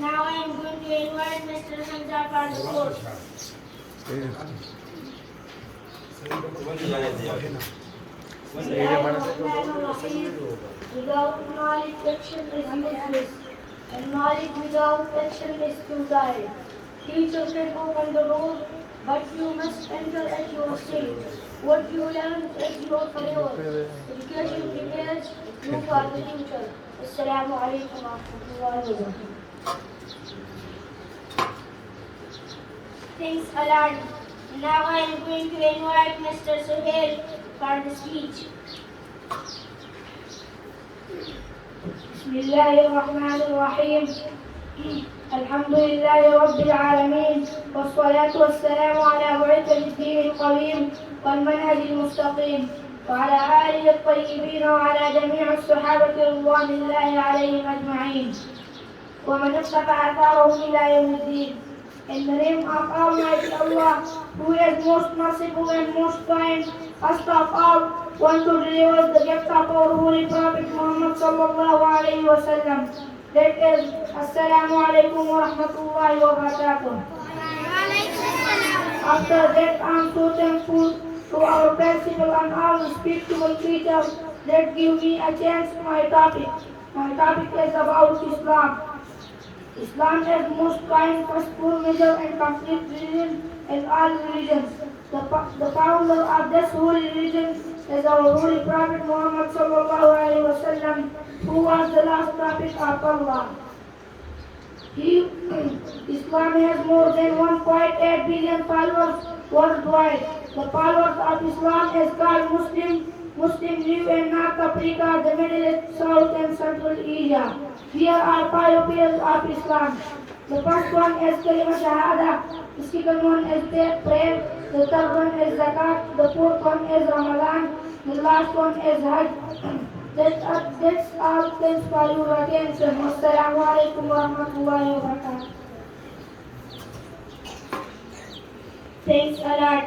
Now I am going to invite Mr. Hamza for the course. Without knowledge, action is useless, and knowledge without action is futile. Teacher can open the door, but you must enter at your stage. What you learn is your forever. Education prepares you for the future. Assalamu alaikum wa rahmatullahi wa barakatuh. Thanks a lot. Now I am going to invite Mr. Suhail for the speech. بسم الله الرحمن الرحيم الحمد لله رب العالمين والصلاة والسلام على معز الدين القويم والمنهج المستقيم وعلى آله الطيبين وعلى جميع الصحابة رضوان الله عليهم أجمعين ومن اقتفى آثارهم إلى يوم الدين. In the name of Almighty Allah, who is most merciful and most kind, first of all, want to deliver the gift of our Holy Prophet Muhammad sallallahu alayhi wa sallam. That is, Assalamu alaikum wa rahmatullahi wa barakatuh. After that, I am so thankful to our principal and all the spiritual teachers that give me a chance to my topic. My topic is about Islam. Islam is the most kind, peaceful, major and complete religion in all religions. The founder of this holy religion is our Holy Prophet Muhammad sallallahu alaihi wasallam, who was the last prophet of Allah. Islam has more than 1.8 billion followers worldwide. The followers of Islam is called Muslim live in North Africa, the Middle East, South and Central Asia. Here are 5 pillars of Islam. The first one is Kalima Shahada, the second one is prayer, the third one is Zakat, the fourth one is Ramadan, the last one is Hajj. That's all. Thanks for your attention. Wassalamu alaikum wa rahmatullahi wa barakatuh. Thanks a lot.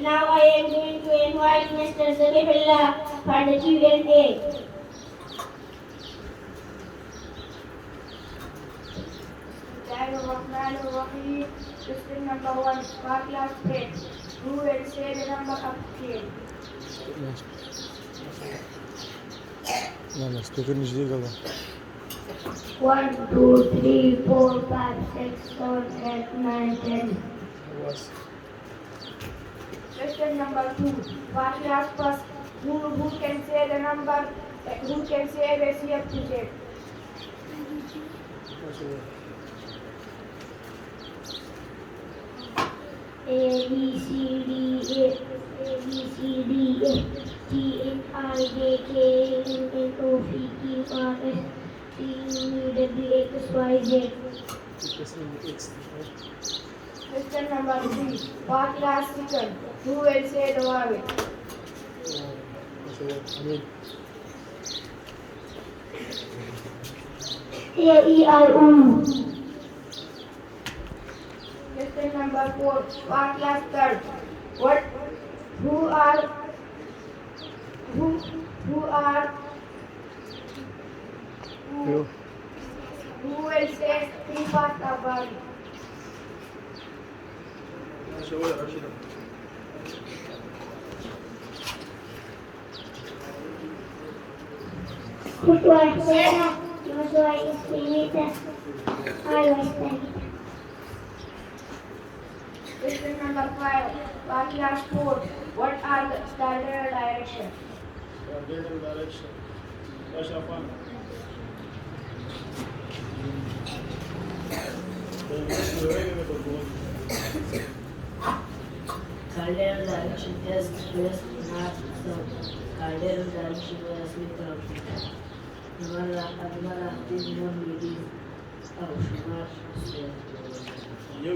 Now I am going to invite Mr. Zabihullah for the Q&A. Bismillahirrahmanirrahim. Question number 1. What class grade? Who will say the number of grade? No, speaker müziği kalın. 1, 2, 3, 4, 5, 6, 7, 8, 9, 10. Question number 2. What class first? Who can say the number? Who can say ratio to Z? A B C D F A B C D F G H I J K L M N O P Q R S T U V W X Y Z. Question number 3. What class second? Who will say the vowel? A E I O. Question number 4. What class third? Who will say 3 parts of body? Question number 5. What class 4? What are the standard directions? Standard direction. Rashafan. Cardinal direction is west, north, south. Cardinal direction is without. Numara is non-reading. Oh, not. Yo.